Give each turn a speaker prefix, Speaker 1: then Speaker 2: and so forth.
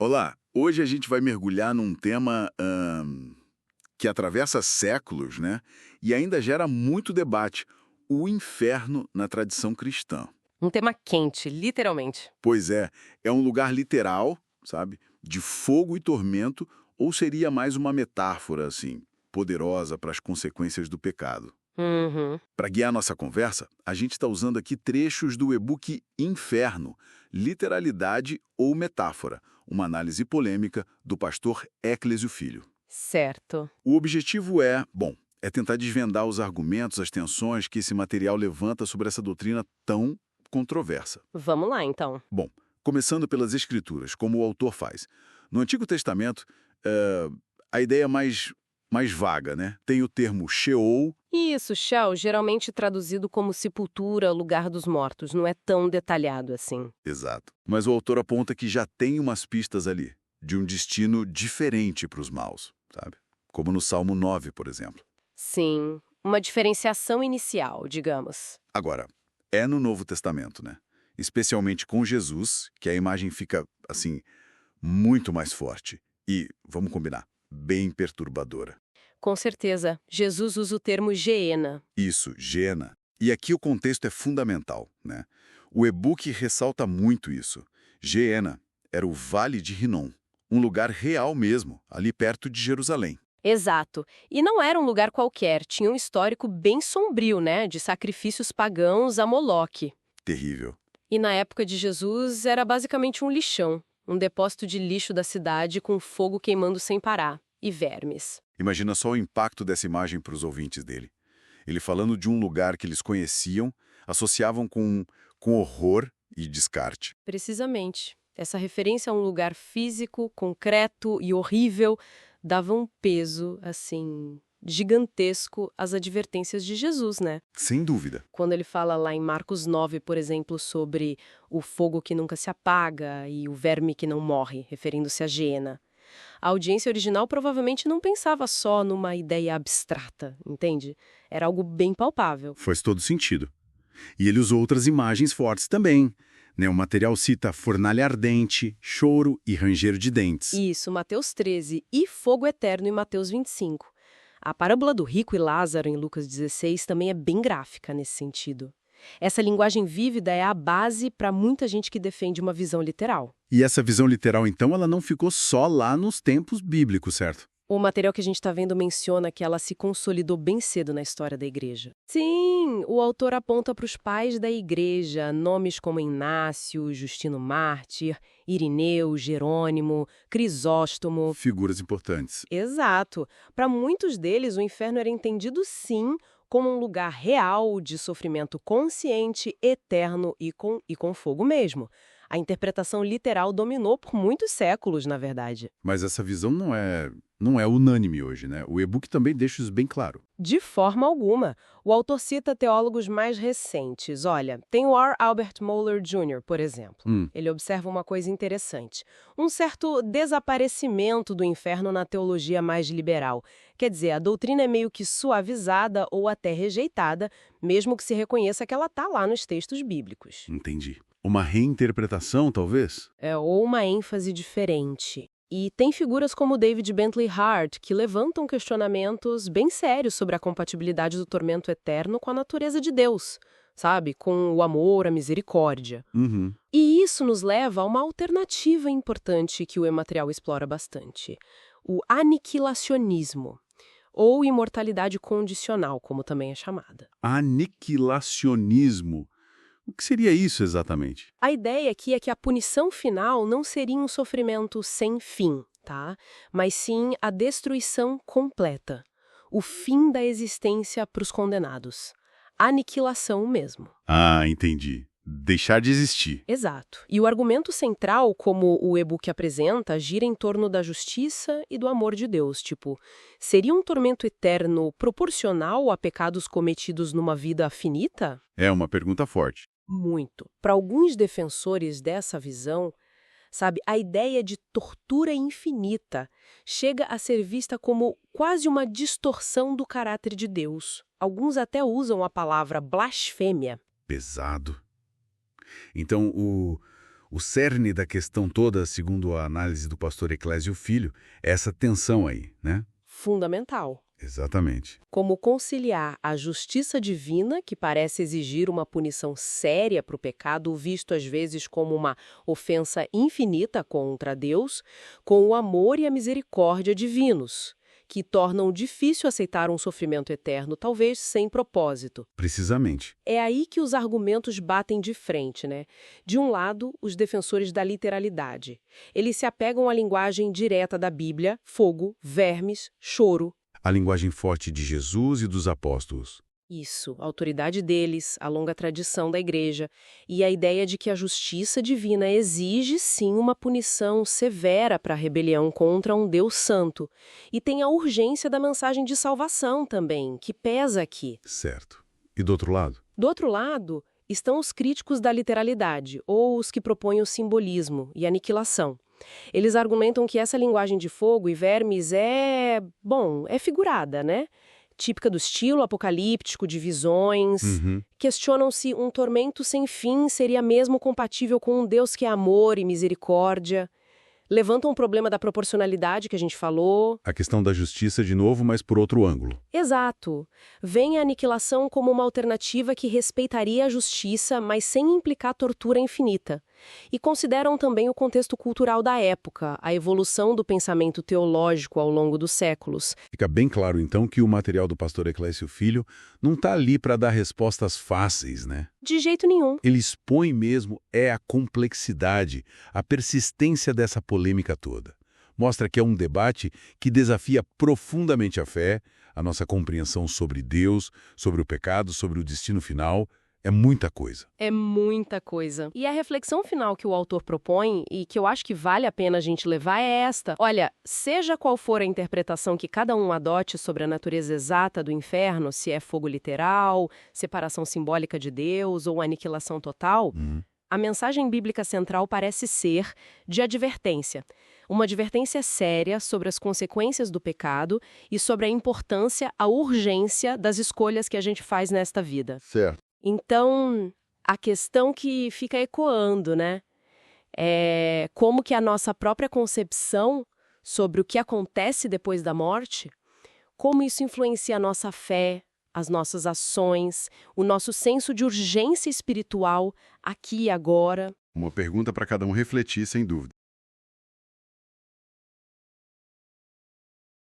Speaker 1: Olá, hoje a gente vai mergulhar num tema que atravessa séculos, né? E ainda gera muito debate: o inferno na tradição cristã.
Speaker 2: Um tema quente, literalmente.
Speaker 1: Pois é um lugar literal, sabe? De fogo e tormento, ou seria mais uma metáfora, assim, poderosa para as consequências do pecado?
Speaker 2: Uhum.
Speaker 1: Para guiar nossa conversa, a gente está usando aqui trechos do e-book Inferno, Literalidade ou Metáfora, uma análise polêmica do pastor Éclesio Filho.
Speaker 2: Certo.
Speaker 1: O objetivo é tentar desvendar os argumentos, as tensões que esse material levanta sobre essa doutrina tão controversa.
Speaker 2: Vamos lá, então.
Speaker 1: Bom, começando pelas escrituras, como o autor faz. No Antigo Testamento, eh, a ideia é mais vaga, né? Tem o termo Sheol.
Speaker 2: Isso, Shell, geralmente traduzido como sepultura, lugar dos mortos, não é tão detalhado assim.
Speaker 1: Exato. Mas o autor aponta que já tem umas pistas ali, de um destino diferente para os maus, sabe? Como no Salmo 9, por exemplo.
Speaker 2: Sim, uma diferenciação inicial, digamos.
Speaker 1: Agora, é no Novo Testamento, né? Especialmente com Jesus, que a imagem fica, assim, muito mais forte. E, vamos combinar, bem perturbadora.
Speaker 2: Com certeza, Jesus usa o termo Geena.
Speaker 1: Isso, Gena. E aqui o contexto é fundamental, né? O e-book ressalta muito isso. Geena era o Vale de Rinom, um lugar real mesmo, ali perto de Jerusalém.
Speaker 2: Exato. E não era um lugar qualquer, tinha um histórico bem sombrio, né, de sacrifícios pagãos a Moloque.
Speaker 1: Terrível.
Speaker 2: E na época de Jesus era basicamente um lixão, um depósito de lixo da cidade com fogo queimando sem parar, e vermes.
Speaker 1: Imagina só o impacto dessa imagem para os ouvintes dele. Ele falando de um lugar que eles conheciam, associavam com horror e descarte.
Speaker 2: Precisamente. Essa referência a um lugar físico, concreto e horrível dava um peso, assim, gigantesco às advertências de Jesus, né?
Speaker 1: Sem dúvida.
Speaker 2: Quando ele fala lá em Marcos 9, por exemplo, sobre o fogo que nunca se apaga e o verme que não morre, referindo-se a Geena. A audiência original provavelmente não pensava só numa ideia abstrata, entende? Era algo bem palpável.
Speaker 1: Faz todo sentido. E ele usou outras imagens fortes também. Né? O material cita fornalha ardente, choro e ranger de dentes.
Speaker 2: Isso, Mateus 13 e fogo eterno em Mateus 25. A parábola do rico e Lázaro em Lucas 16 também é bem gráfica nesse sentido. Essa linguagem vívida é a base para muita gente que defende uma visão literal.
Speaker 1: E essa visão literal, então, ela não ficou só lá nos tempos bíblicos, certo?
Speaker 2: O material que a gente está vendo menciona que ela se consolidou bem cedo na história da igreja. Sim, o autor aponta para os pais da igreja, nomes como Inácio, Justino Mártir, Irineu, Jerônimo, Crisóstomo.
Speaker 1: Figuras importantes.
Speaker 2: Exato. Para muitos deles, o inferno era entendido, sim, como um lugar real de sofrimento consciente, eterno e com fogo mesmo. A interpretação literal dominou por muitos séculos, na verdade.
Speaker 1: Mas essa visão não é unânime hoje, né? O e-book também deixa isso bem claro.
Speaker 2: De forma alguma. O autor cita teólogos mais recentes. Olha, tem o R. Albert Moeller Jr., por exemplo. Ele observa uma coisa interessante. Um certo desaparecimento do inferno na teologia mais liberal. Quer dizer, a doutrina é meio que suavizada ou até rejeitada, mesmo que se reconheça que ela está lá nos textos bíblicos.
Speaker 1: Entendi. Uma reinterpretação, talvez?
Speaker 2: Ou uma ênfase diferente. E tem figuras como David Bentley Hart que levantam questionamentos bem sérios sobre a compatibilidade do tormento eterno com a natureza de Deus, sabe? Com o amor, a misericórdia.
Speaker 1: Uhum.
Speaker 2: E isso nos leva a uma alternativa importante que o E-Material explora bastante: o aniquilacionismo, ou imortalidade condicional, como também é chamada.
Speaker 1: Aniquilacionismo. O que seria isso exatamente?
Speaker 2: A ideia aqui é que a punição final não seria um sofrimento sem fim, tá? Mas sim a destruição completa. O fim da existência para os condenados. Aniquilação mesmo.
Speaker 1: Ah, entendi. Deixar de existir.
Speaker 2: Exato. E o argumento central, como o e-book apresenta, gira em torno da justiça e do amor de Deus. Tipo, seria um tormento eterno proporcional a pecados cometidos numa vida finita?
Speaker 1: É uma pergunta forte.
Speaker 2: Muito. Para alguns defensores dessa visão, sabe, a ideia de tortura infinita chega a ser vista como quase uma distorção do caráter de Deus. Alguns até usam a palavra blasfêmia.
Speaker 1: Pesado. Então, O cerne da questão toda, segundo a análise do pastor Eclésio Filho, é essa tensão aí, né?
Speaker 2: Fundamental.
Speaker 1: Exatamente.
Speaker 2: Como conciliar a justiça divina, que parece exigir uma punição séria para o pecado, visto às vezes como uma ofensa infinita contra Deus, com o amor e a misericórdia divinos, que tornam difícil aceitar um sofrimento eterno, talvez sem propósito.
Speaker 1: Precisamente.
Speaker 2: É aí que os argumentos batem de frente, né? De um lado, os defensores da literalidade. Eles se apegam à linguagem direta da Bíblia, fogo, vermes, choro.
Speaker 1: A linguagem forte de Jesus e dos apóstolos.
Speaker 2: Isso, a autoridade deles, a longa tradição da Igreja e a ideia de que a justiça divina exige sim uma punição severa para a rebelião contra um Deus santo. E tem a urgência da mensagem de salvação também, que pesa aqui.
Speaker 1: Certo. E do outro lado?
Speaker 2: Do outro lado, estão os críticos da literalidade, ou os que propõem o simbolismo e aniquilação. Eles argumentam que essa linguagem de fogo e vermes é figurada, né? Típica do estilo apocalíptico, de visões. Questionam se um tormento sem fim seria mesmo compatível com um Deus que é amor e misericórdia. Levantam o problema da proporcionalidade que a gente falou.
Speaker 1: A questão da justiça de novo, mas por outro ângulo.
Speaker 2: Exato. Vem a aniquilação como uma alternativa que respeitaria a justiça, mas sem implicar tortura infinita. E consideram também o contexto cultural da época, a evolução do pensamento teológico ao longo dos séculos.
Speaker 1: Fica bem claro, então, que o material do pastor Eclésio Filho não está ali para dar respostas fáceis, né?
Speaker 2: De jeito nenhum.
Speaker 1: Ele expõe mesmo a complexidade, a persistência dessa polêmica toda. Mostra que é um debate que desafia profundamente a fé, a nossa compreensão sobre Deus, sobre o pecado, sobre o destino final. É muita coisa.
Speaker 2: É muita coisa. E a reflexão final que o autor propõe, e que eu acho que vale a pena a gente levar, é esta. Olha, seja qual for a interpretação que cada um adote sobre a natureza exata do inferno, se é fogo literal, separação simbólica de Deus ou aniquilação total, a mensagem bíblica central parece ser de advertência. Uma advertência séria sobre as consequências do pecado e sobre a importância, a urgência das escolhas que a gente faz nesta vida.
Speaker 1: Certo.
Speaker 2: Então, a questão que fica ecoando, né, é como que a nossa própria concepção sobre o que acontece depois da morte, como isso influencia a nossa fé, as nossas ações, o nosso senso de urgência espiritual aqui e agora.
Speaker 1: Uma pergunta para cada um refletir, sem dúvida.